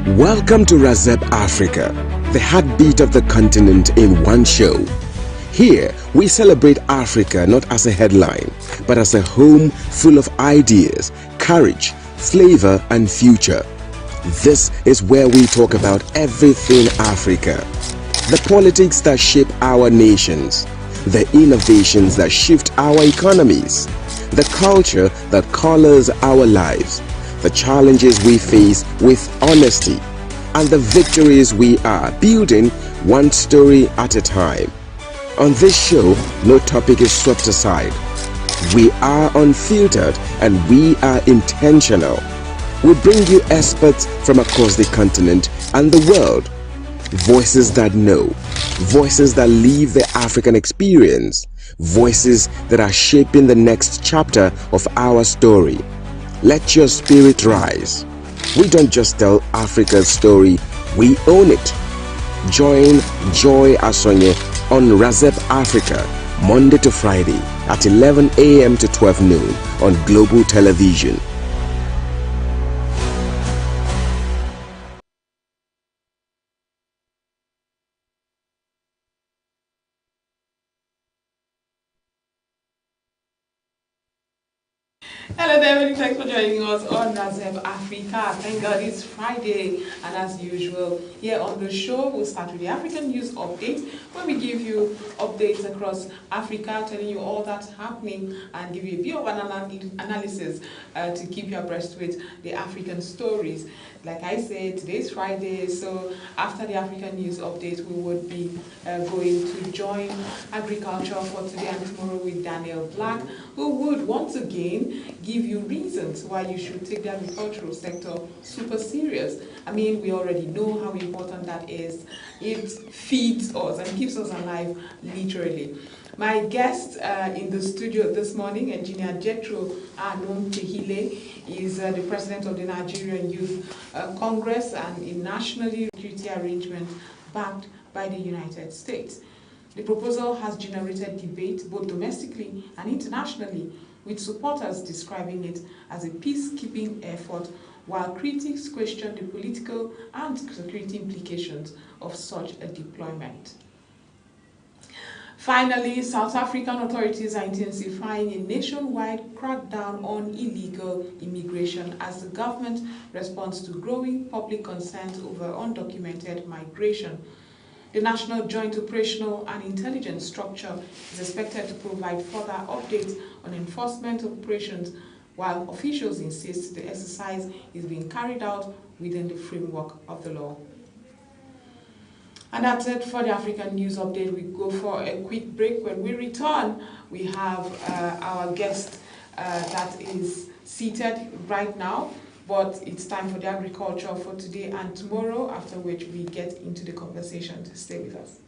Welcome to Razep Africa, the heartbeat of the continent in one show. Here, we celebrate Africa not as a headline, but as a home full of ideas, courage, flavor, and future. This is where we talk about everything Africa. The politics that shape our nations, the innovations that shift our economies, the culture that colors our lives, the challenges we face with honesty, and the victories we are building one story at a time. On this show, no topic is swept aside. We are unfiltered and we are intentional. We bring you experts from across the continent and the world. Voices that know, voices that live the African experience, voices that are shaping the next chapter of our story. Let your spirit rise. We don't just tell Africa's story, we own it. Join Joy Asonye on Razep Africa, Monday to Friday at 11 a.m. to 12 noon on Global Television. Hello there, many thanks for joining us on Razep Africa. Thank God it's Friday, and as usual, here on the show, we'll start with the African News Update, where we give you updates across Africa, telling you all that's happening and give you a bit of an analysis to keep you abreast with the African stories. Like I said, today's Friday, so after the African News Update, we would be going to join Agriculture for Today and Tomorrow with Daniel Black, who would once again give you reasons why you should take the agricultural sector super serious. I mean, we already know how important that is. It feeds us and keeps us alive, literally. My guest in the studio this morning, Engineer Jethro Anon Tehile, is the president of the Nigerian Youth Congress and a nationally treaty arrangement backed by the United States. The proposal has generated debate both domestically and internationally, with supporters describing it as a peacekeeping effort, while critics question the political and security implications of such a deployment. Finally, South African authorities are intensifying a nationwide crackdown on illegal immigration as the government responds to growing public concerns over undocumented migration. The National Joint Operational and Intelligence Structure is expected to provide further updates on enforcement operations, while officials insist the exercise is being carried out within the framework of the law. And that's it for the African News Update. We go for a quick break. When we return, we have our guest that is seated right now, but it's time for the agriculture for today and tomorrow, after which we get into the conversation. Stay with us.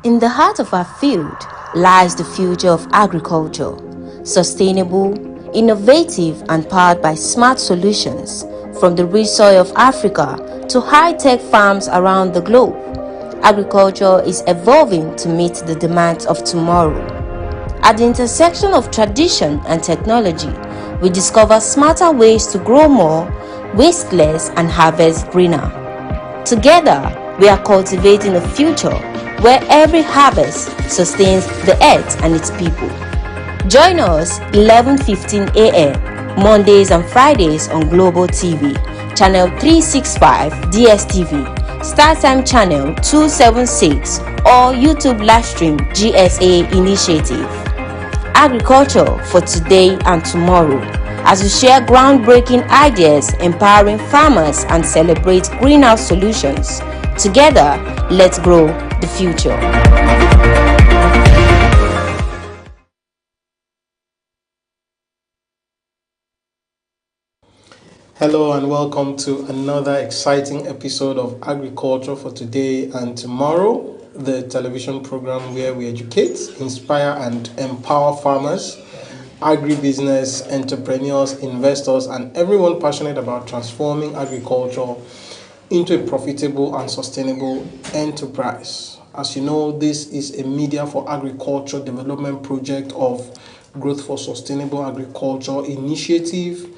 In the heart of our field lies the future of agriculture, sustainable, innovative, and powered by smart solutions from the rich soil of Africa to high-tech farms around the globe. Agriculture is evolving to meet the demands of tomorrow. At the intersection of tradition and technology, we discover smarter ways to grow more, waste less, and harvest greener. Together, we are cultivating a future where every harvest sustains the earth and its people. Join us 11:15 a.m. Mondays and Fridays on Global TV, Channel 365 DSTV, StarTime Channel 276, or YouTube Livestream GSA Initiative. Agriculture for today and tomorrow, as we share groundbreaking ideas, empowering farmers, and celebrate greenhouse solutions. Together, let's grow the future. Hello and welcome to another exciting episode of Agriculture for Today and Tomorrow, the television program where we educate, inspire, and empower farmers, agribusiness, entrepreneurs, investors, and everyone passionate about transforming agriculture into a profitable and sustainable enterprise. As you know, this is a media for agriculture development project of Growth for Sustainable Agriculture Initiative,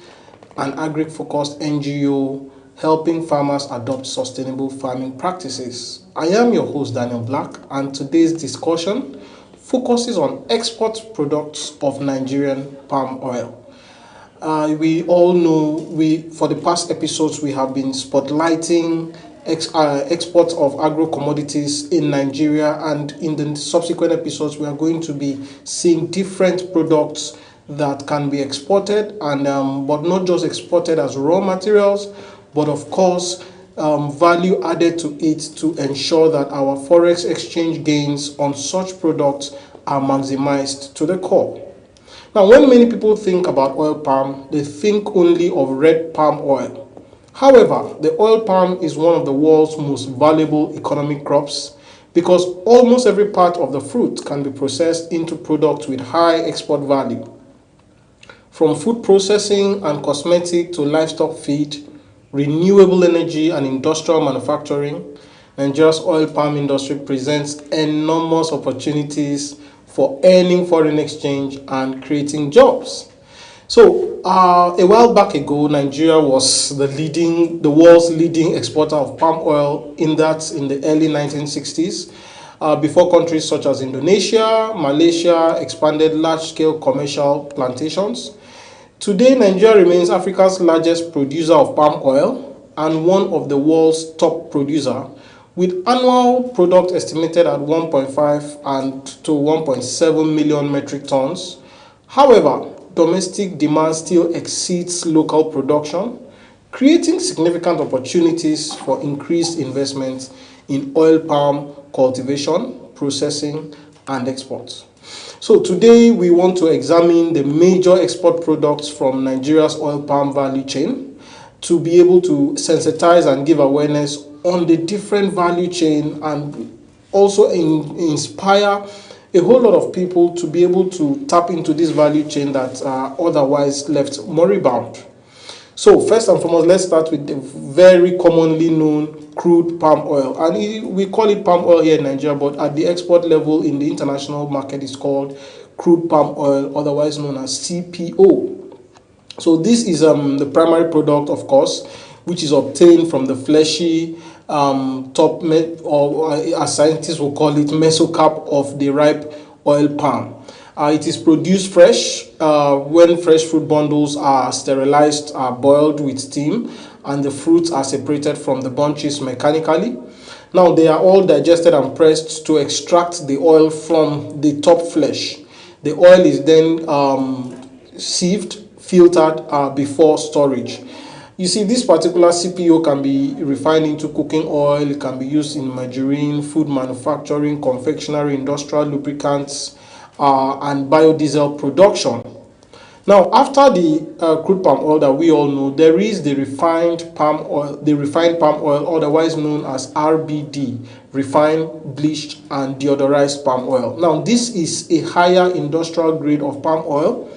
an agri-focused NGO helping farmers adopt sustainable farming practices. I am your host, Daniel Black, and today's discussion focuses on export products of Nigerian palm oil. We all know, for the past episodes, we have been spotlighting exports of agro-commodities in Nigeria, and in the subsequent episodes, we are going to be seeing different products that can be exported, and but not just exported as raw materials, but of course value added to it to ensure that our forex exchange gains on such products are maximized to the core. Now, when many people think about oil palm, they think only of red palm oil. However, the oil palm is one of the world's most valuable economic crops because almost every part of the fruit can be processed into products with high export value. From food processing and cosmetic to livestock feed, renewable energy and industrial manufacturing, Nigeria's oil palm industry presents enormous opportunities for earning foreign exchange and creating jobs. So, a while back ago, Nigeria was the world's leading exporter of palm oil in the early 1960s. Before countries such as Indonesia, Malaysia expanded large-scale commercial plantations. Today, Nigeria remains Africa's largest producer of palm oil and one of the world's top producer, with annual product estimated at 1.5 and to 1.7 million metric tons. However, domestic demand still exceeds local production, creating significant opportunities for increased investment in oil palm cultivation, processing, and exports. So today we want to examine the major export products from Nigeria's oil palm value chain to be able to sensitize and give awareness on the different value chain, and also inspire a whole lot of people to be able to tap into this value chain that are otherwise left moribund. So first and foremost, let's start with the very commonly known crude palm oil. And we call it palm oil here in Nigeria, but at the export level in the international market, it's called crude palm oil, otherwise known as CPO. So this is the primary product, of course, which is obtained from the fleshy top, or as scientists will call it, mesocarp of the ripe oil palm. It is produced fresh when fresh fruit bundles are sterilized, boiled with steam, and the fruits are separated from the bunches mechanically. Now they are all digested and pressed to extract the oil from the top flesh. The oil is then sieved, filtered before storage. You see, this particular CPO can be refined into cooking oil, it can be used in margarine, food manufacturing, confectionery, industrial lubricants, and biodiesel production. Now, after the crude palm oil that we all know, there is the refined palm oil, otherwise known as RBD, refined, bleached, and deodorized palm oil. Now, this is a higher industrial grade of palm oil,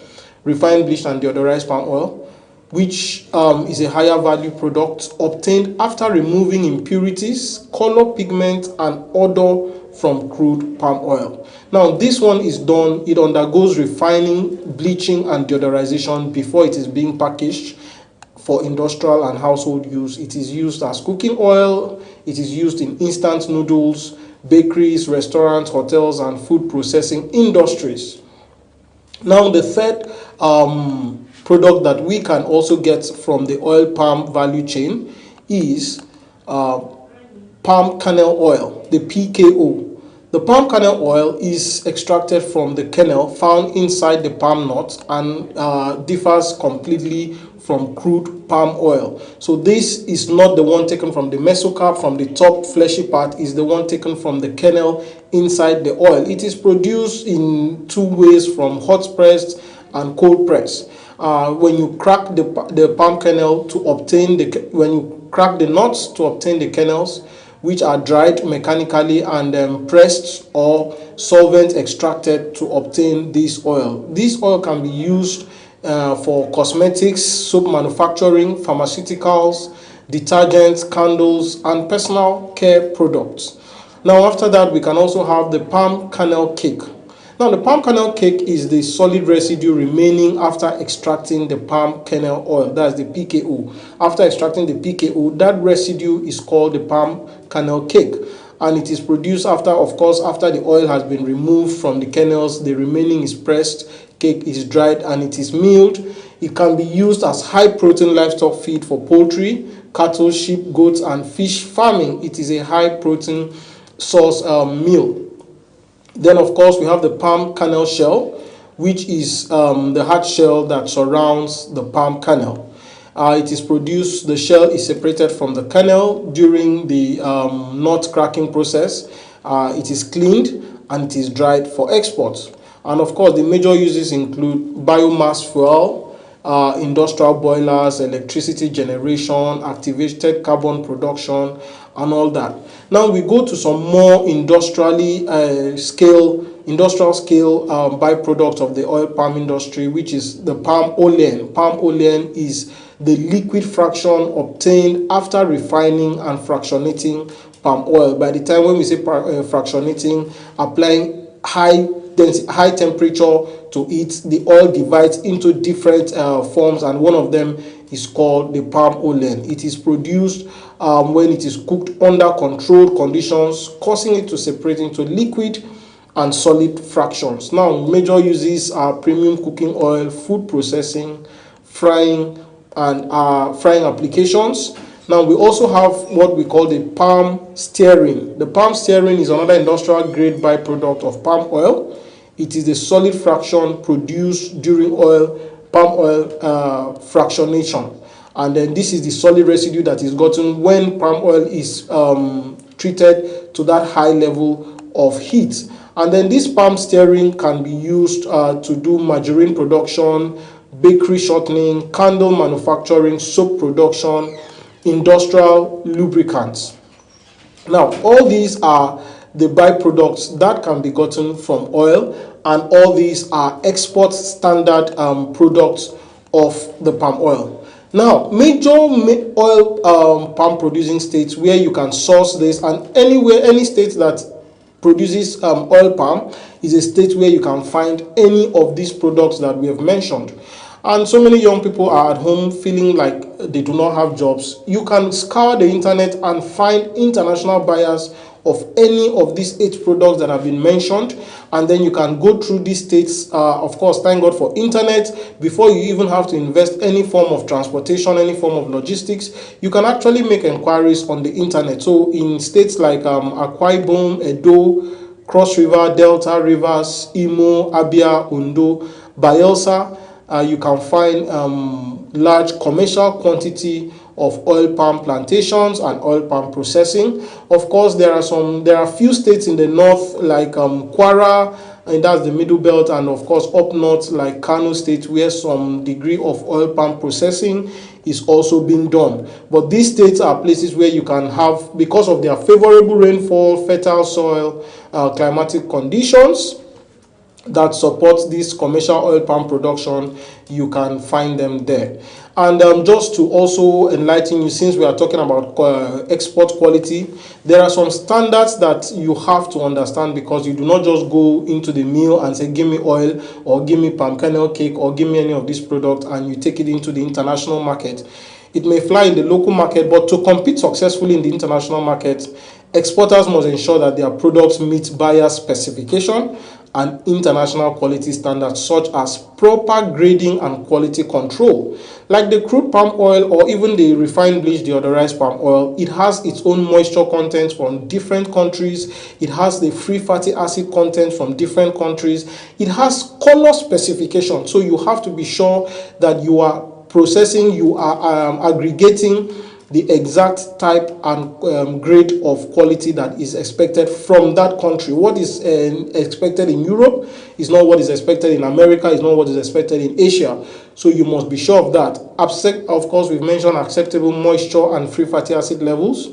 refined, bleached, and deodorized palm oil, which is a higher value product obtained after removing impurities, color, pigment, and odor from crude palm oil. Now, this one is done, it undergoes refining, bleaching, and deodorization before it is being packaged for industrial and household use. It is used as cooking oil, it is used in instant noodles, bakeries, restaurants, hotels, and food processing industries. Now, the third product that we can also get from the oil palm value chain is palm kernel oil, the PKO. The palm kernel oil is extracted from the kernel found inside the palm nut and differs completely from crude palm oil. So this is not the one taken from the mesocarp, from the top fleshy part, is the one taken from the kernel inside the oil. It is produced in two ways, from hot pressed and cold pressed. When you crack the palm kernel to obtain when you crack the nuts to obtain the kernels, which are dried mechanically and pressed or solvent extracted to obtain this oil. This oil can be used for cosmetics, soap manufacturing, pharmaceuticals, detergents, candles, and personal care products. Now, after that, we can also have the palm kernel cake. Now, the palm kernel cake is the solid residue remaining after extracting the palm kernel oil. That's the PKO. After extracting the PKO, that residue is called the palm kernel cake. And it is produced after the oil has been removed from the kernels. The remaining is pressed, cake is dried, and it is milled. It can be used as high-protein livestock feed for poultry, cattle, sheep, goats, and fish farming. It is a high-protein source meal. Then, of course, we have the palm kernel shell, which is the hard shell that surrounds the palm kernel. The shell is separated from the kernel during the nut cracking process. It is cleaned and it is dried for export. And of course, the major uses include biomass fuel, industrial boilers, electricity generation, activated carbon production, and all that. Now we go to some more industrial scale byproduct of the oil palm industry, which is the palm olein. Palm olein is the liquid fraction obtained after refining and fractionating palm oil. By the time when we say fractionating, applying high temperature to it, the oil divides into different forms, and one of them is called the palm olein. It is produced when it is cooked under controlled conditions, causing it to separate into liquid and solid fractions. Now, major uses are premium cooking oil, food processing, frying, and frying applications. Now, we also have what we call the palm stearin. The palm stearin is another industrial grade byproduct of palm oil. It is the solid fraction produced during palm oil fractionation. And then this is the solid residue that is gotten when palm oil is treated to that high level of heat. And then this palm stearin can be used to do margarine production, bakery shortening, candle manufacturing, soap production, industrial lubricants. Now, all these are the byproducts that can be gotten from oil, and all these are export standard products of the palm oil. Now, major oil palm producing states where you can source this, and any state that produces oil palm is a state where you can find any of these products that we have mentioned. And so many young people are at home feeling like they do not have jobs. You can scour the internet and find international buyers of any of these 8 products that have been mentioned, and then you can go through these states. Of course, thank God for internet. Before you even have to invest any form of transportation, any form of logistics, you can actually make inquiries on the internet. So in states like Akwa Ibom, Edo, Cross River, Delta Rivers, Imo, Abia, Ondo, Bayelsa, you can find large commercial quantity of oil palm plantations and oil palm processing. Of course, there are few states in the north like Kwara, and that's the middle belt, and of course up north like Kano State, where some degree of oil palm processing is also being done. But these states are places where you can have, because of their favorable rainfall, fertile soil, climatic conditions that support this commercial oil palm production, you can find them there. And just to also enlighten you, since we are talking about export quality, there are some standards that you have to understand, because you do not just go into the mill and say, give me oil, or give me palm kernel cake, or give me any of these products, and you take it into the international market. It may fly in the local market, but to compete successfully in the international market, exporters must ensure that their products meet buyer specification and international quality standards, such as proper grading and quality control. Like the crude palm oil, or even the refined bleached deodorized palm oil, it has its own moisture content from different countries. It has the free fatty acid content from different countries. It has color specification, so you have to be sure that you are processing, you are aggregating the exact type and grade of quality that is expected from that country. What is expected in Europe is not what is expected in America, is not what is expected in Asia. So you must be sure of that. Of course, we've mentioned acceptable moisture and free fatty acid levels.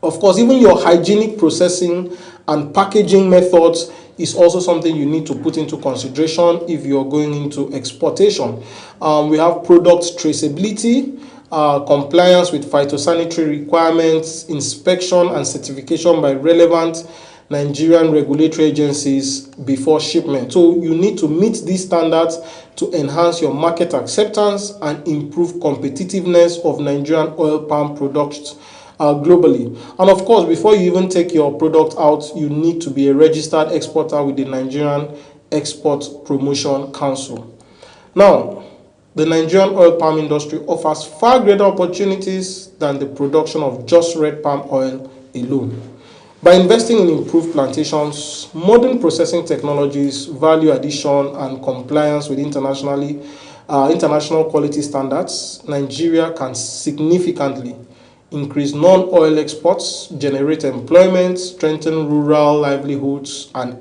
Of course, even your hygienic processing and packaging methods is also something you need to put into consideration if you're going into exportation. We have product traceability, compliance with phytosanitary requirements, inspection and certification by relevant Nigerian regulatory agencies before shipment. So you need to meet these standards to enhance your market acceptance and improve competitiveness of Nigerian oil palm products globally. And of course, before you even take your product out, you need to be a registered exporter with the Nigerian Export Promotion Council. Now, the Nigerian oil palm industry offers far greater opportunities than the production of just red palm oil alone. By investing in improved plantations, modern processing technologies, value addition, and compliance with international quality standards, Nigeria can significantly increase non-oil exports, generate employment, strengthen rural livelihoods, and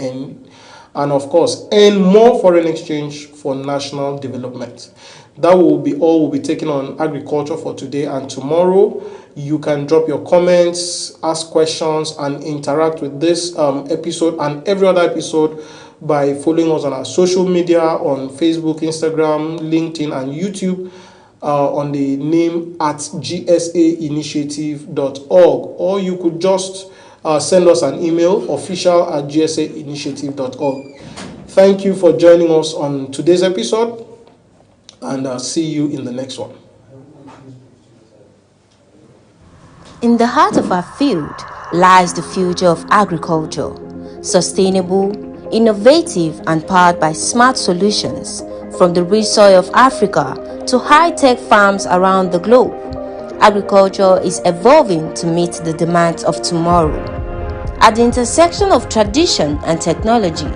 of course, earn more foreign exchange for national development. That will be all we'll be taking on agriculture for today and tomorrow. You can drop your comments, ask questions, and interact with this episode and every other episode by following us on our social media on Facebook, Instagram, LinkedIn, and YouTube on the name at gsainitiative.org, or you could just send us an email, official@gsainitiative.org. Thank you for joining us on today's episode, and see you in the next one. In the heart of our field lies the future of agriculture, sustainable, innovative, and powered by smart solutions. From the rich soil of Africa to high-tech farms around the globe, agriculture is evolving to meet the demands of tomorrow. At the intersection of tradition and technology,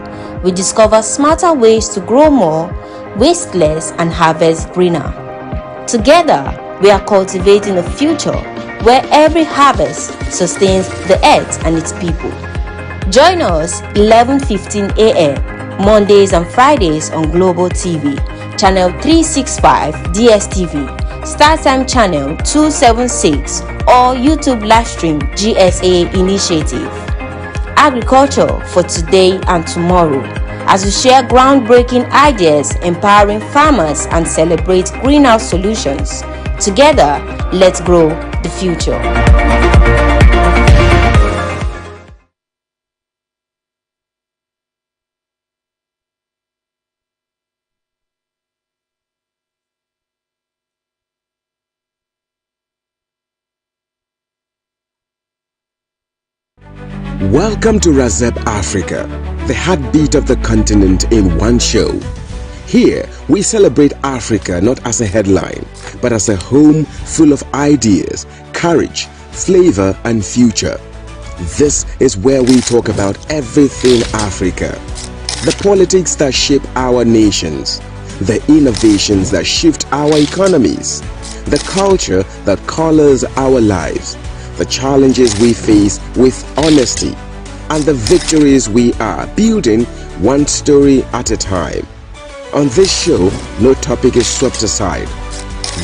we discover smarter ways to grow more, waste less, and harvest greener. Together, we are cultivating a future where every harvest sustains the earth and its people. Join us 11:15 a.m. Mondays and Fridays on Global TV, Channel 365 DSTV, StarTime Channel 276, or YouTube livestream GSA Initiative. Agriculture for today and tomorrow, as we share groundbreaking ideas, empowering farmers, and celebrate greenhouse solutions. Together, let's grow the future. Welcome to Razep Africa, the heartbeat of the continent in one show. Here, we celebrate Africa not as a headline, but as a home full of ideas, courage, flavor, and future. This is where we talk about everything Africa. The politics that shape our nations, the innovations that shift our economies, the culture that colors our lives, the challenges we face with honesty, and the victories we are building one story at a time. On this show, no topic is swept aside.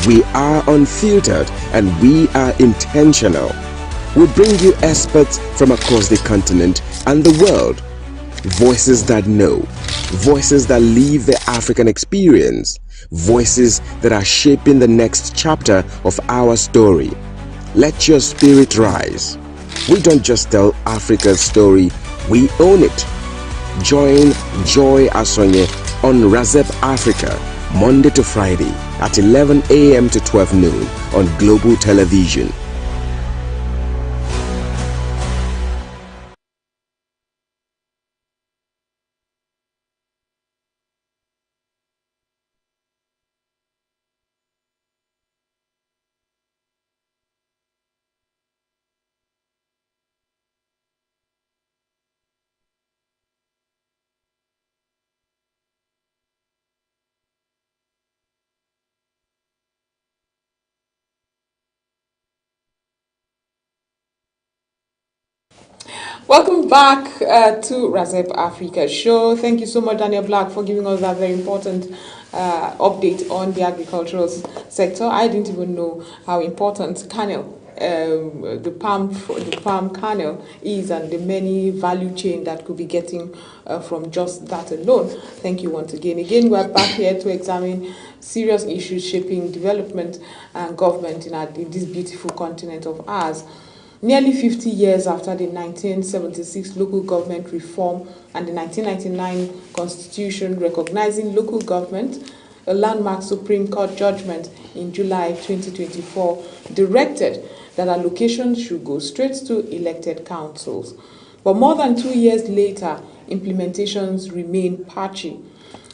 We are unfiltered and we are intentional. We bring you experts from across the continent and the world. Voices that know, voices that live the African experience, voices that are shaping the next chapter of our story. Let your spirit rise. We don't just tell Africa's story, we own it. Join Joy Asonye on Razep Africa, Monday to Friday at 11 a.m. to 12 noon on Global Television. Welcome back to Razep Africa show. Thank you so much, Daniel Black, for giving us that very important update on the agricultural sector. I didn't even know how important kernel, the palm kernel is, and the many value chain that could be getting from just that alone. Thank you once again. Again, we're back here to examine serious issues shaping development and government in this beautiful continent of ours. Nearly 50 years after the 1976 local government reform and the 1999 constitution recognizing local government, a landmark Supreme Court judgment in July 2024 directed that allocations should go straight to elected councils. But more than 2 years later, implementations remain patchy.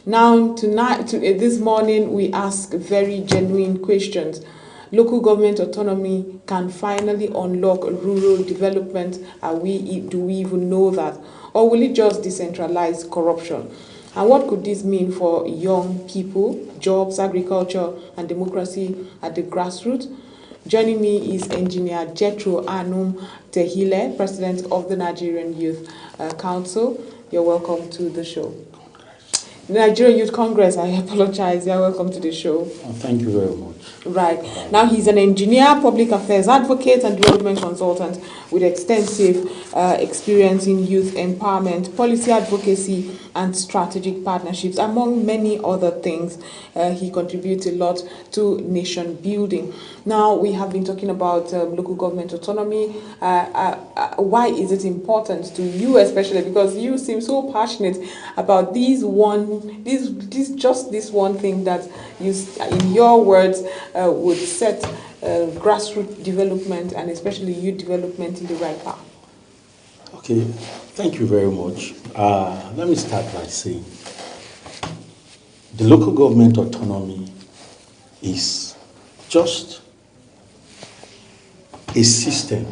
Now, this morning, we ask very genuine questions. Local government autonomy can finally unlock rural development. Do we even know that? Or will it just decentralize corruption? And what could this mean for young people, jobs, agriculture, and democracy at the grassroots? Joining me is Engineer Jethro Anum Tehile, President of the Nigerian Youth Council. You're welcome to the show. Nigerian Youth Congress, I apologize. You're welcome to the show. Thank you very much. Right. Now, he's an engineer, public affairs advocate, and development consultant with extensive experience in youth empowerment, policy advocacy, and strategic partnerships, among many other things. He contributes a lot to nation building. Now, we have been talking about local government autonomy. Why is it important to you, especially because you seem so passionate about this one thing that you, in your words, would set grassroots development and especially youth development in the right path? Okay, thank you very much. Let me start by saying the local government autonomy is just a system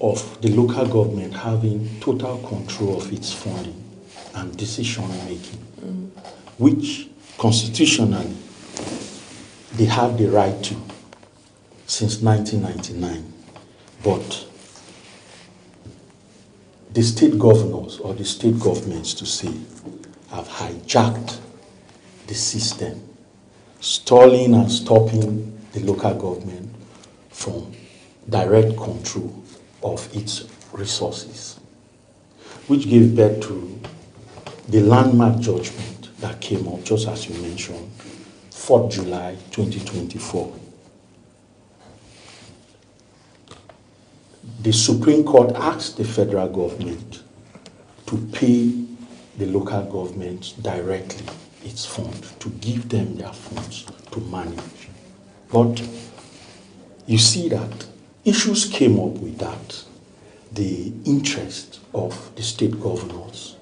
of the local government having total control of its funding and decision making, which constitutionally they have the right to since 1999. But the state governors or the state governments, to say, have hijacked the system, stalling and stopping the local government from direct control of its resources, which gave birth to the landmark judgment that came up, just as you mentioned, 4th July 2024. The Supreme Court asked the federal government to pay the local governments directly its funds, to give them their funds to manage. But you see that issues came up with that. The interest of the state governors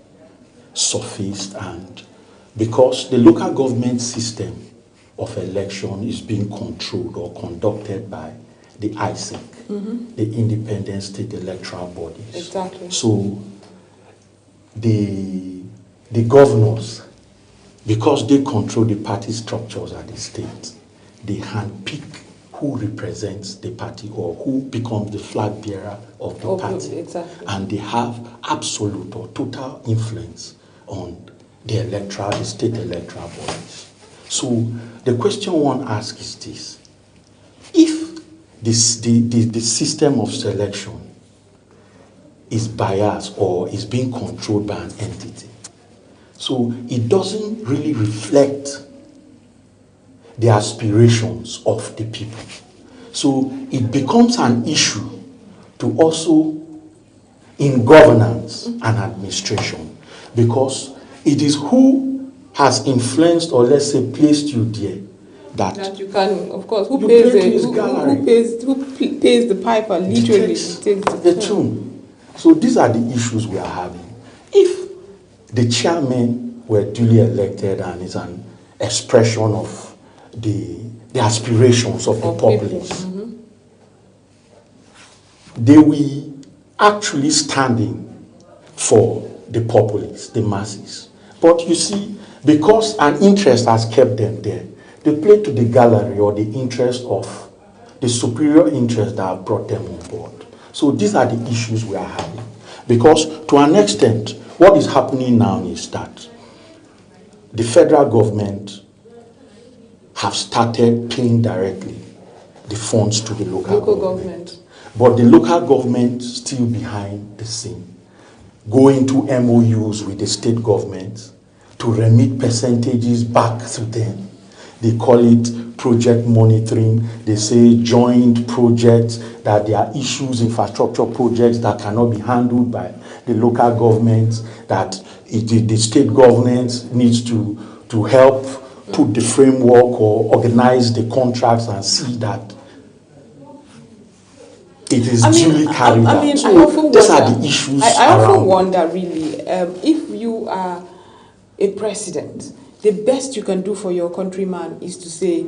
surfaced, and because the local government system of election is being controlled or conducted by the ISEC, the Independent State Electoral Bodies. Exactly. So the governors, because they control the party structures at the state, they handpick who represents the party or who becomes the flag bearer of the party. Exactly. And they have absolute or total influence on the state electoral bodies. So the question one asks is this: if the system of selection is biased or is being controlled by an entity, so it doesn't really reflect the aspirations of the people. So it becomes an issue to also in governance and administration, because it is who has influenced or let's say placed you there that you can, of course, who you pays play to his gallery. who pays the piper literally Takes takes the tune. So these are the issues we are having. If the chairman were duly elected and is an expression of the aspirations of the populace, they will actually standing for the populace, the masses. But you see, because an interest has kept them there, they play to the gallery or the interest of the superior interest that have brought them on board. So these are the issues we are having. Because to an extent, what is happening now is that the federal government have started paying directly the funds to the local government. But the local government still behind the scene, going to MOUs with the state government to remit percentages back to them. They call it project monitoring. They say joint projects, that there are issues, infrastructure projects that cannot be handled by the local government, that the state government needs to help put the framework or organize the contracts and see that it is duly carried out. I So often these wonder, are the issues I around. often wonder really, if you are a president, the best you can do for your countryman is to say,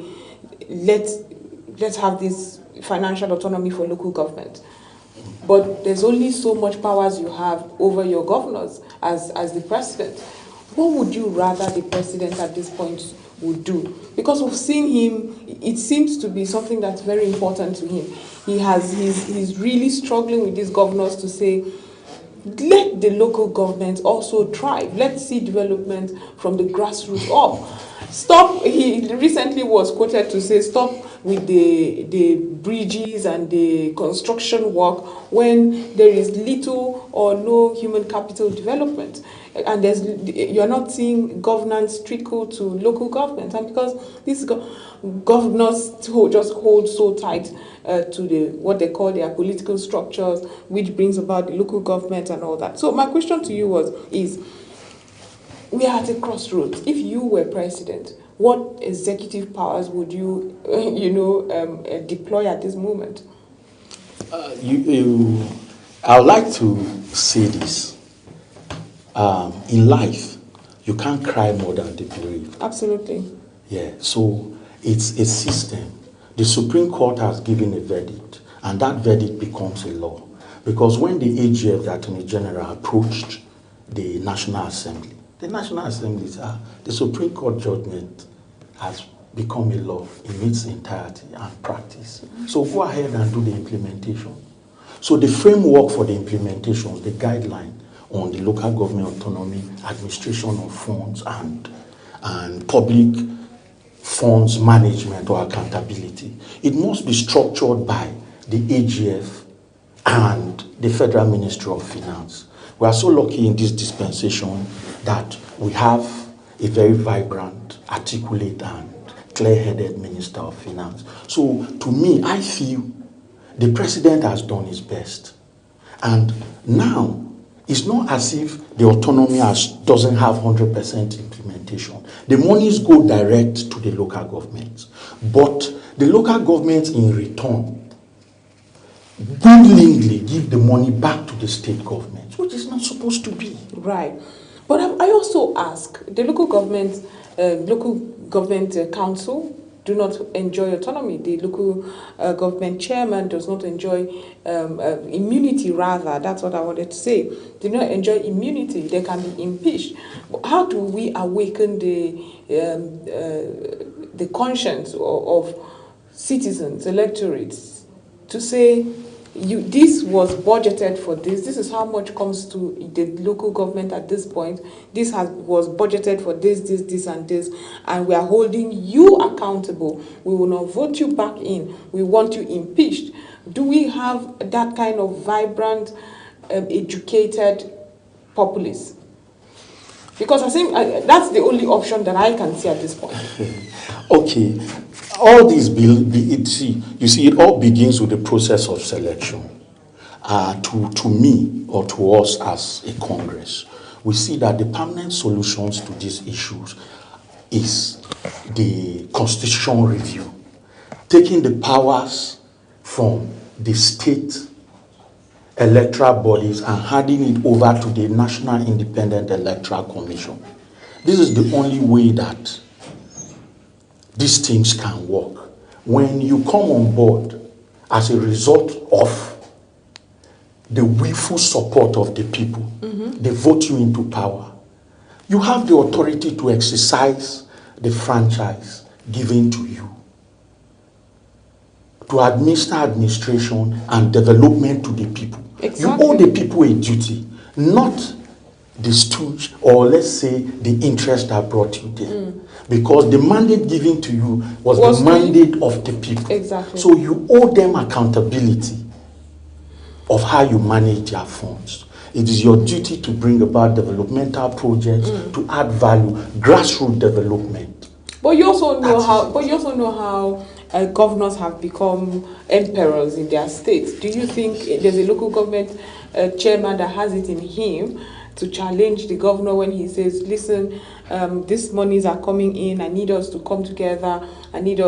let's have this financial autonomy for local government. But there's only so much powers you have over your governors as the president. What would you rather the president at this point would do? Because we've seen him, it seems to be something that's very important to him. He's really struggling with these governors to say, let the local government also thrive. Let's see development from the grassroots up. Stop, he recently was quoted to say, stop with the bridges and the construction work when there is little or no human capital development. And you're not seeing governance trickle to local government. And because these governors just hold so tight to what they call their political structures, which brings about the local government and all that. So my question to you is, we are at a crossroads. If you were president, what executive powers would you, deploy at this moment? I would like to say this. In life, you can't cry more than the bereaved. Absolutely. Yeah, so it's a system. The Supreme Court has given a verdict, and that verdict becomes a law. Because when the AGF, the Attorney General, approached the National Assembly, the National Assembly said, the Supreme Court judgment has become a law in its entirety and practice. So go ahead and do the implementation. So the framework for the implementation, the guideline on the local government autonomy, administration of funds, and public funds management or accountability, it must be structured by the AGF and the Federal Ministry of Finance. We are so lucky in this dispensation that we have a very vibrant, articulate, and clear-headed Minister of Finance. So to me, I feel the president has done his best. And now, it's not as if the autonomy doesn't have 100% implementation. The monies go direct to the local governments. But the local governments in return willingly give the money back to the state government, which is not supposed to be. Right. But I also ask, the local government council do not enjoy autonomy. The local government chairman does not enjoy immunity, rather. That's what I wanted to say. They do not enjoy immunity. They can be impeached. But how do we awaken the conscience of citizens, electorates, to say, this was budgeted for this is how much comes to the local government at this point, was budgeted for this and this, and we are holding you accountable, we will not vote you back in, we want you impeached. Do we have that kind of vibrant, educated populace? Because I think that's the only option that I can see at this point. Okay, all these you see, it all begins with the process of selection. To me or to us as a Congress, we see that the permanent solutions to these issues is the constitutional review, taking the powers from the state electoral bodies and handing it over to the National Independent Electoral Commission. This is the only way that these things can work. When you come on board as a result of the willful support of the people, they vote you into power, you have the authority to exercise the franchise given to you, to administer administration and development to the people. Exactly. You owe the people a duty, not the stooge, or let's say the interest that brought you there. Because the mandate given to you was the mandate of the people. Exactly. So you owe them accountability of how you manage their funds. It is your duty to bring about developmental projects, to add value, grassroots development. But you also know how governors have become emperors in their states. Do you think there's a local government chairman that has it in him to challenge the governor when he says, listen, these monies are coming in, I need us to come together, I need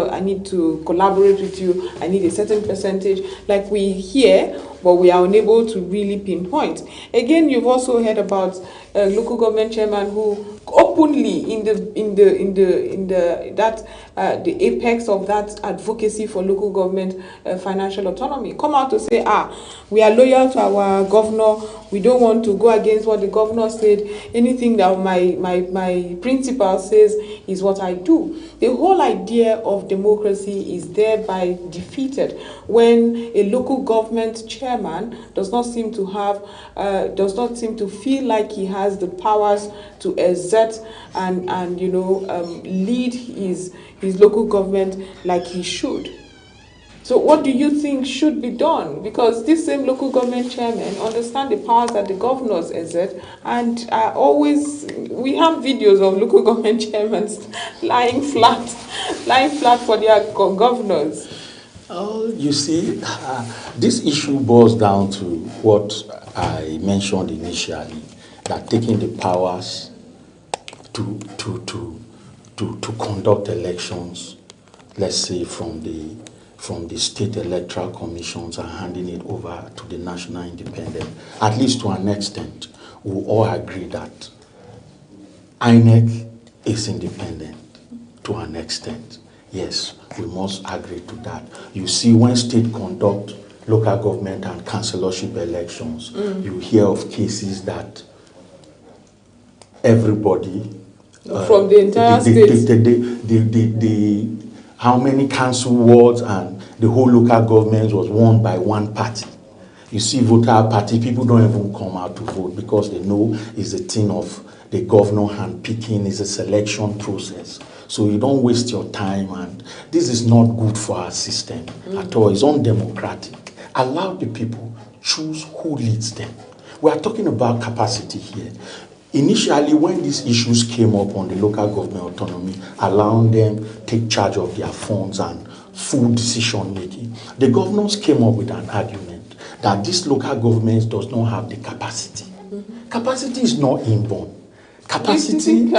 to collaborate with you, I need a certain percentage, like we hear, but we are unable to really pinpoint. Again, you've also heard about a local government chairman who openly the apex of that advocacy for local government financial autonomy come out to say, we are loyal to our governor, we don't want to go against what the governor said, anything that my principal says is what I do. The whole idea of democracy is thereby defeated when a local government chairman does not seem to feel like he has the powers to exert and lead his local government like he should. So what do you think should be done? Because this same local government chairman understand the powers that the governors exert, and we have videos of local government chairmen lying flat for their governors. You see, this issue boils down to what I mentioned initially, that taking the powers to conduct elections, let's say from the state electoral commissions, and handing it over to the national independent, at least to an extent, we all agree that INEC is independent to an extent. Yes, we must agree to that. You see, when state conduct local government and councillorship elections, you hear of cases that everybody from the entire state, how many council wards and the whole local government was won by one party. You see, voter party, people don't even come out to vote because they know it's a thing of the governor handpicking, is a selection process. So you don't waste your time, and this is not good for our system at all. It's undemocratic. Allow the people choose who leads them. We are talking about capacity here. Initially, when these issues came up on the local government autonomy, allowing them take charge of their funds and full decision making, the governors came up with an argument that this local government does not have the capacity. Capacity is not inborn. Capacity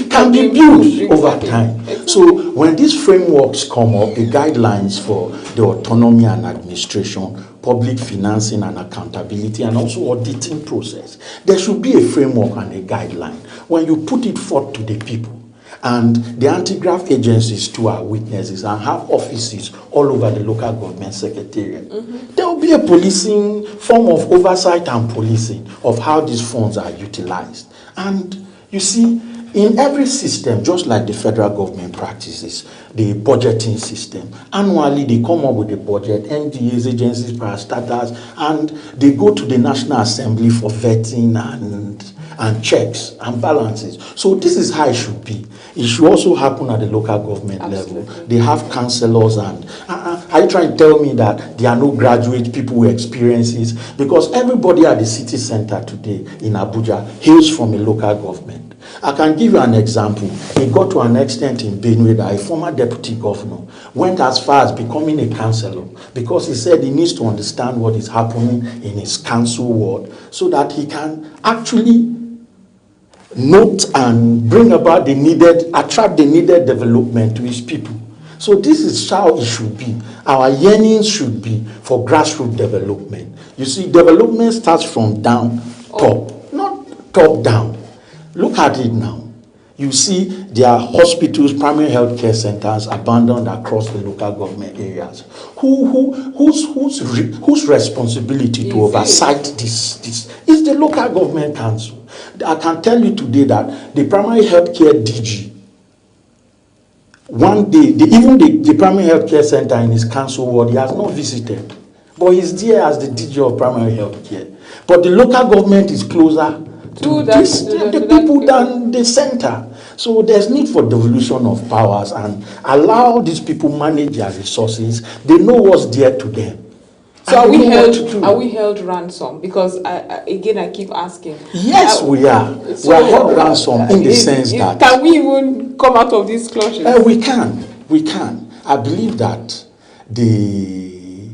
can be built over time. Exactly. So when these frameworks come up, the guidelines for the autonomy and administration, public financing and accountability, and also auditing process, there should be a framework and a guideline. When you put it forth to the people, and the anti-graft agencies too are witnesses and have offices all over the local government secretariat, there will be a policing form of oversight and policing of how these funds are utilized. And you see, in every system, just like the federal government practices, the budgeting system, annually they come up with a budget, NDAs, agencies, parastatals, and they go to the National Assembly for vetting and checks and balances. So this is how it should be. It should also happen at the local government level. They have councillors and are you trying to tell me that there are no graduate people with experiences? Because everybody at the city center today in Abuja hails from a local government. I can give you an example. It got to an extent in Benue that a former deputy governor went as far as becoming a councillor because he said he needs to understand what is happening in his council ward so that he can actually note and bring about attract the needed development to his people. So this is how it should be. Our yearnings should be for grassroots development. You see, development starts from down top, not top down. Look at it now. You see, there are hospitals, primary health care centers abandoned across the local government areas. Whose responsibility to oversight this is the local government council. I can tell you today that the primary health care DG, one day, the primary health care center in his council ward, he has not visited. But he's there as the DG of primary health care. But the local government is closer to the people than the center. So there's need for devolution of powers and allow these people manage their resources. They know what's dear to them. So are we held ransom? Because I keep asking. Yes, we are. We are held ransom in the sense that. Can we even come out of these clutches? We can. I believe that the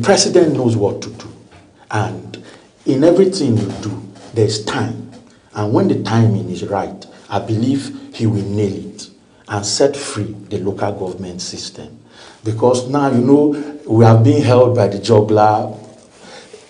president knows what to do, and in everything you do, there's time, and when the timing is right, I believe he will nail it and set free the local government system. Because now, we are being held by the juggler,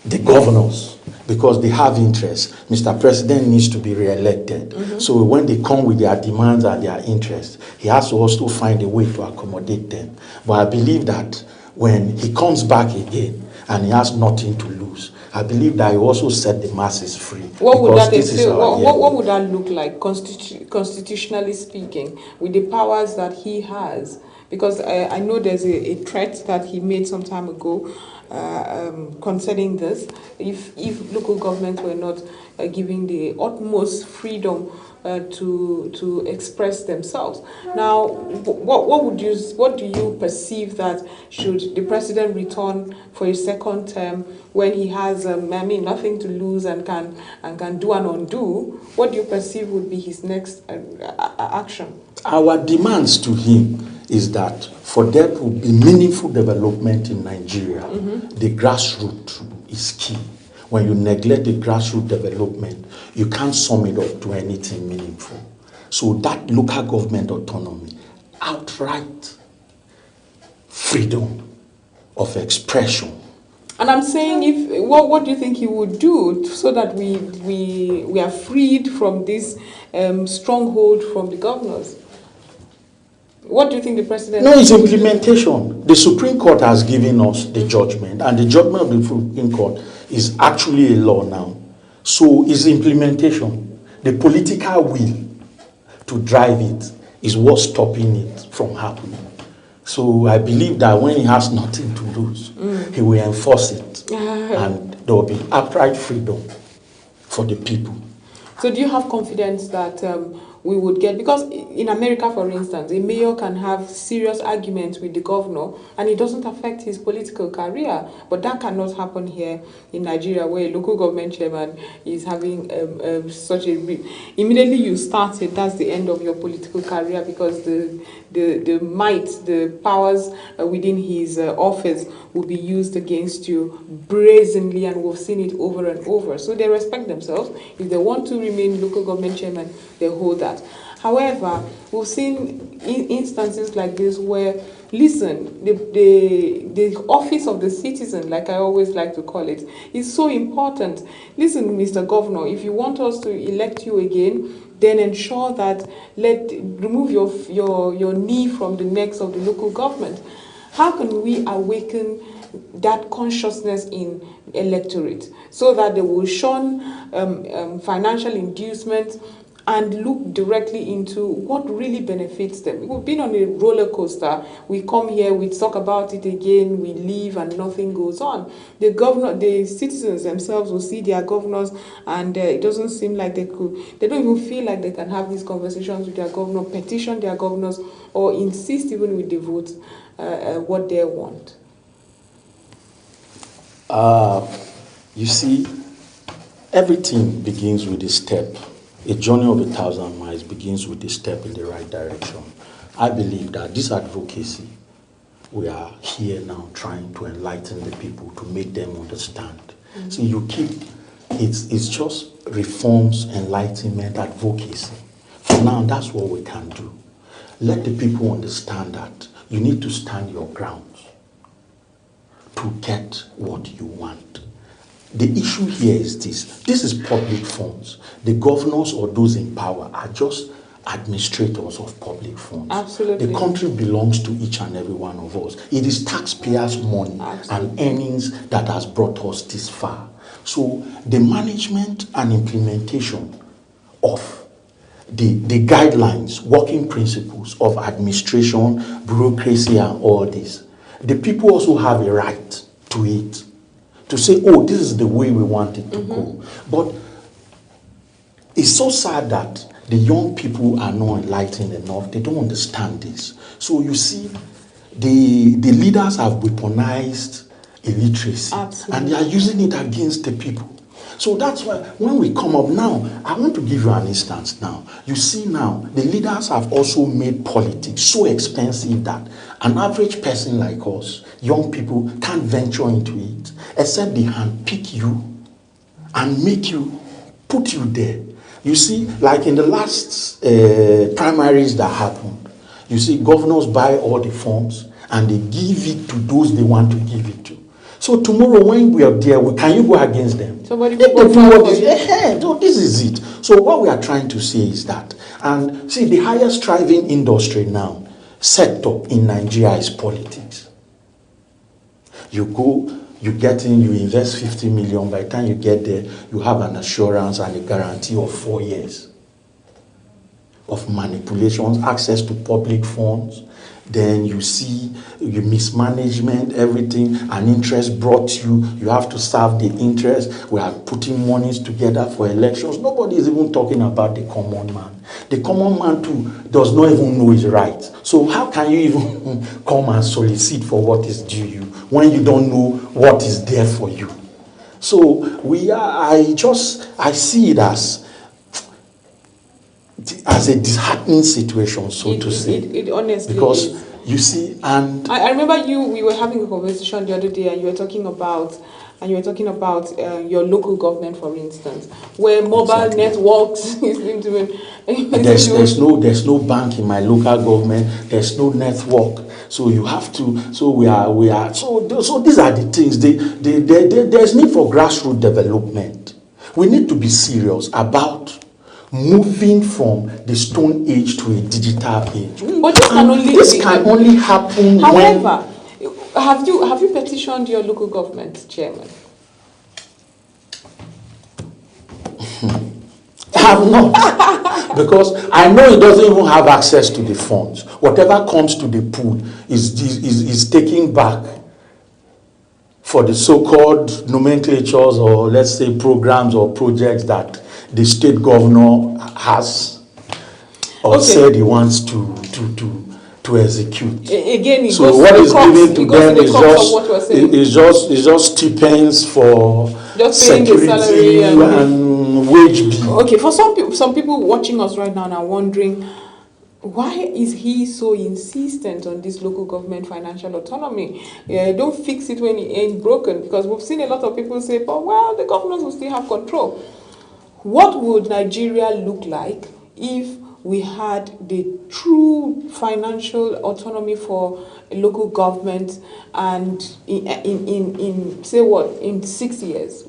the governors, because they have interests. Mr. President needs to be re-elected. Mm-hmm. So when they come with their demands and their interests, he has to also find a way to accommodate them. But I believe that when he comes back again and he has nothing to lose, I believe that he also set the masses free. What would that entail? What would that look like, constitutionally speaking, with the powers that he has? Because I know there's a threat that he made some time ago concerning this. If local governments were not giving the utmost freedom to express themselves. Now, what do you perceive that should the president return for a second term when he has nothing to lose and can do and undo? What do you perceive would be his next action? Our demands to him is that for there to be meaningful development in Nigeria, the grassroots is key. When you neglect the grassroots development, you can't sum it up to anything meaningful. So that local government autonomy, outright freedom of expression. And I'm saying, what do you think he would do so that we are freed from this stronghold from the governors? What do you think the president... No, it's implementation. The Supreme Court has given us the judgment, and the judgment of the Supreme Court is actually a law now. So it's implementation. The political will to drive it is what's stopping it from happening. So I believe that when he has nothing to lose, he will enforce it, and there will be outright freedom for the people. So do you have confidence that we would get, because in America, for instance, a mayor can have serious arguments with the governor and it doesn't affect his political career, but that cannot happen here in Nigeria, where a local government chairman is having such a... Immediately you start it, that's the end of your political career, because the might, the powers within his office will be used against you brazenly, and we've seen it over and over. So they respect themselves. If they want to remain local government chairman, they hold that. However, we've seen instances like this where, listen, the office of the citizen, like I always like to call it, is so important. Listen, Mr. Governor, if you want us to elect you again, then ensure that remove your knee from the necks of the local government. How can we awaken that consciousness in electorate so that they will shun financial inducement and look directly into what really benefits them. We've been on a roller coaster. We come here, we talk about it again, we leave, and nothing goes on. The citizens themselves will see their governors, and it doesn't seem like they don't even feel like they can have these conversations with their governor, petition their governors, or insist even with the votes what they want. You see, everything begins with a step. A journey of 1,000 miles begins with a step in the right direction. I believe that this advocacy, we are here now trying to enlighten the people, to make them understand. Mm-hmm. See, it's just reforms, enlightenment, advocacy. For now, that's what we can do. Let the people understand that you need to stand your ground to get what you want. The issue here is this. This is public funds. The governors or those in power are just administrators of public funds. Absolutely. The country belongs to each and every one of us. It is taxpayers' money and earnings that has brought us this far. So the management and implementation of the guidelines, working principles of administration, bureaucracy, and all this, the people also have a right to it. To say, oh, this is the way we want it to go. But it's so sad that the young people are not enlightened enough. They don't understand this. So you see, the leaders have weaponized illiteracy. Absolutely. And they are using it against the people. So that's why when we come up now, I want to give you an instance now. You see now, the leaders have also made politics so expensive that an average person like us, young people, can't venture into it, except they handpick you and make you, put you there. You see, like in the last primaries that happened, you see governors buy all the forms and they give it to those they want to give it to. So tomorrow when we are there, can you go against them? Somebody if they do what so this is it. So what we are trying to say is that, and see, the highest thriving industry now, sector in Nigeria is politics. You go, you get in, you invest 50 million. By the time you get there, you have an assurance and a guarantee of 4 years of manipulations, access to public funds. Then you see your mismanagement, everything, an interest brought you have to serve the interest. We are putting monies together for elections. Nobody is even talking about the common man. The common man too does not even know his rights. So how can you even come and solicit for what is due you when you don't know what is there for you? So I see it as a disheartening situation, to say. It honestly because is. You see, and I remember we were having a conversation the other day, and you were talking about your local government, for instance, where mobile networks is being doing. There's no bank in my local government. There's no network. So you have to. So we are. So these are the things. There's need for grassroots development. We need to be serious about moving from the Stone Age to a digital age. But this can only happen. However, have you petitioned your local government chairman? I have not, because I know he doesn't even have access to the funds. Whatever comes to the pool is taken back for the so-called nomenclatures, or let's say programs or projects that the state governor has or said he wants to execute. Again, so what is given to them is just stipends for just security and wage bill. Okay, for some people watching us right now and are wondering, why is he so insistent on this local government financial autonomy? Don't fix it when it ain't broken, because we've seen a lot of people say, but well, the governors will still have control. What would Nigeria look like if we had the true financial autonomy for a local government, and in 6 years?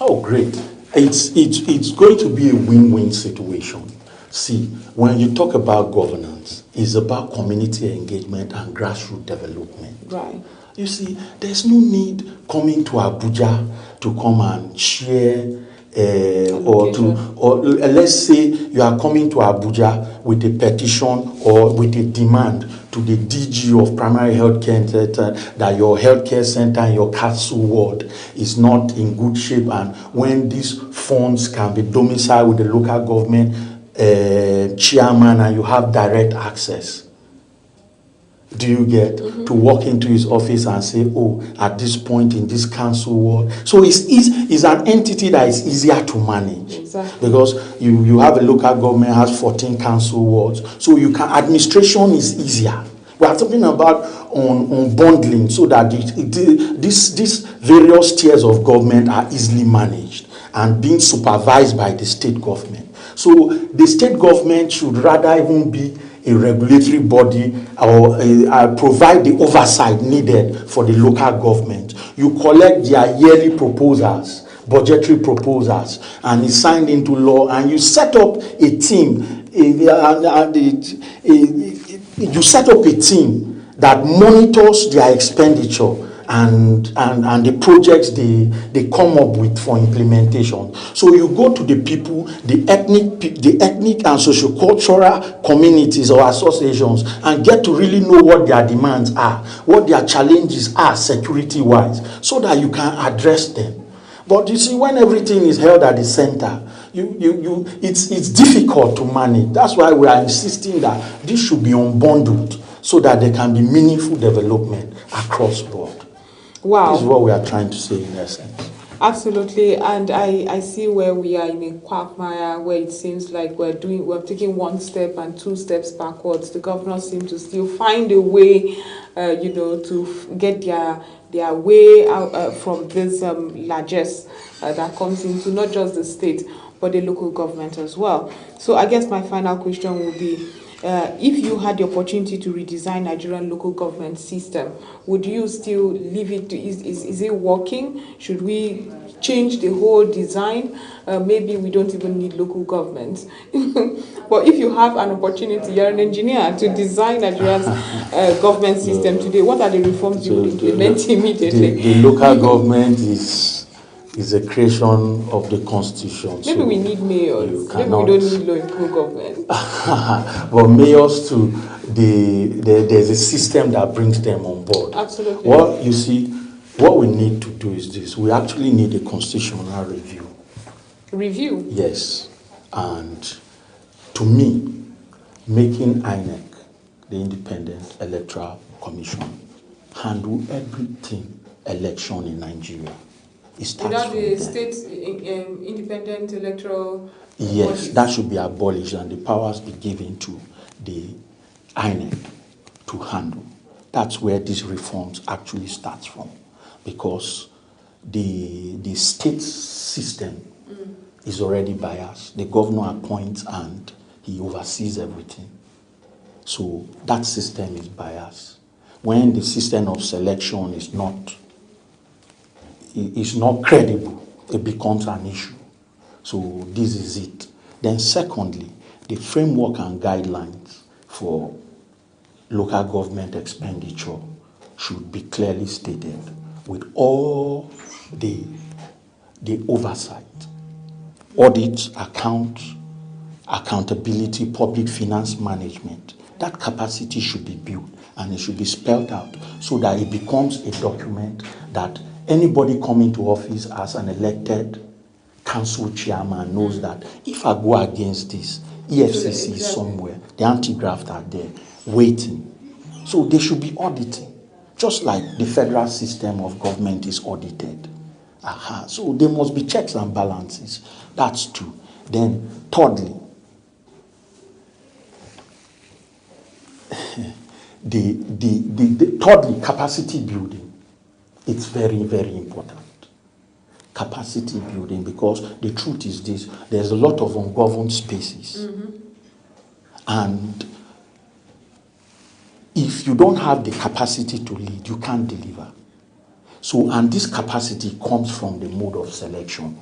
Oh, great. It's going to be a win-win situation. See, when you talk about governance, it's about community engagement and grassroots development. Right. You see, there's no need coming to Abuja to come and share or let's say you are coming to Abuja with a petition or with a demand to the DG of primary healthcare center that your healthcare center in your castle ward is not in good shape, and when these funds can be domiciled with the local government chairman and you have direct access. Do you get to walk into his office and say, oh, at this point in this council ward? So it's an entity that is easier to manage. Exactly. Because you have a local government has 14 council wards. So administration is easier. We are talking about on bundling so that these various tiers of government are easily managed and being supervised by the state government. So the state government should rather even be a regulatory body or provide the oversight needed for the local government. You collect their yearly proposals, budgetary proposals, and it's signed into law, and you set up a team. You set up a team that monitors their expenditure and the projects they come up with for implementation. So you go to the people, the ethnic and sociocultural communities or associations, and get to really know what their demands are, what their challenges are security-wise, so that you can address them. But you see, when everything is held at the center, it's difficult to manage. That's why we are insisting that this should be unbundled so that there can be meaningful development across board. Wow. This is what we are trying to say in essence. Absolutely, and I see where we are in a quagmire where it seems like we're taking one step and two steps backwards. The governors seem to still find a way, to get their way out from this largesse that comes into not just the state but the local government as well. So I guess my final question will be, if you had the opportunity to redesign Nigerian local government system, would you still leave it? Is it working? Should we change the whole design? Maybe we don't even need local government. But if you have an opportunity, you're an engineer, to design Nigeria's government system today, what are the reforms you would implement immediately? The local government is a creation of the constitution. Maybe we need mayors. Maybe we don't need local government. But mayors too, there's a system that brings them on board. Absolutely. Well, you see, what we need to do is this. We actually need a constitutional review. Review? Yes. And to me, making INEC, the Independent Electoral Commission, handle everything election in Nigeria. Without the state independent electoral Yes, bodies. that should be abolished and the powers be given to the INEC to handle. That's where these reforms actually starts from, because the state system is already biased. The governor appoints and he oversees everything. So that system is biased. When the system of selection is not credible, it becomes an issue. So this is it. Then secondly, the framework and guidelines for local government expenditure should be clearly stated with all the oversight, audit, accountability, public finance management. That capacity should be built and it should be spelled out so that it becomes a document that anybody coming to office as an elected council chairman knows that if I go against this, EFCC is somewhere, the anti-graft are there waiting. So they should be auditing, just like the federal system of government is audited. So there must be checks and balances. That's two. Then thirdly, thirdly, capacity building. It's very, very important. Capacity building, because the truth is this, there's a lot of ungoverned spaces. And if you don't have the capacity to lead, you can't deliver. So, and this capacity comes from the mode of selection.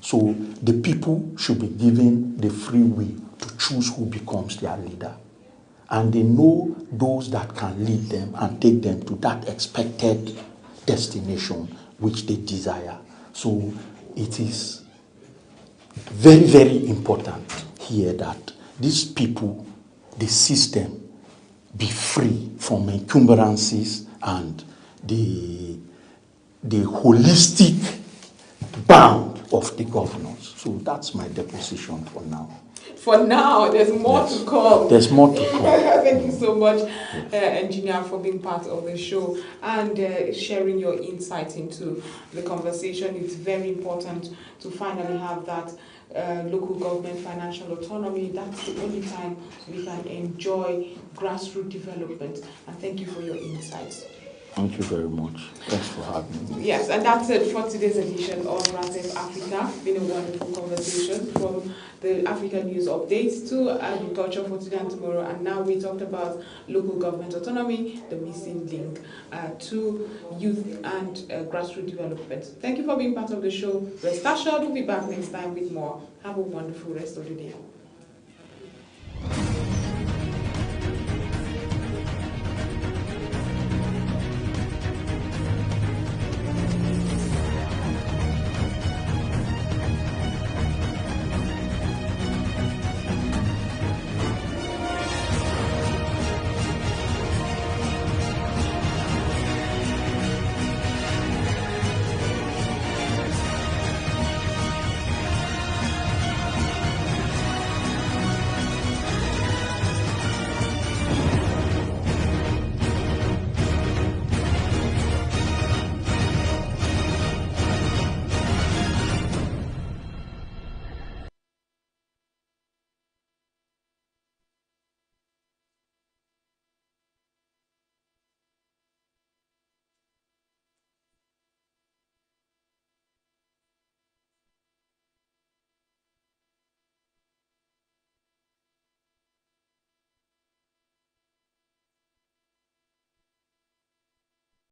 So the people should be given the free will to choose who becomes their leader. And they know those that can lead them and take them to that expected destination which they desire. So it is very, very important here that these people, the system, be free from encumbrances and the holistic bound of the governors. So that's my deposition for now. For now, there's more to come. There's more to come. Thank you so much, Engineer, for being part of the show and sharing your insights into the conversation. It's very important to finally have that local government financial autonomy. That's the only time we can enjoy grassroots development. And thank you for your insights. Thank you very much. Thanks for having me. Yes, and that's it for today's edition of Razep Africa. Been a wonderful conversation from the African News Updates to agriculture for today and tomorrow. And now we talked about local government autonomy, the missing link to youth and grassroots development. Thank you for being part of the show. Rest assured, we'll be back next time with more. Have a wonderful rest of the day.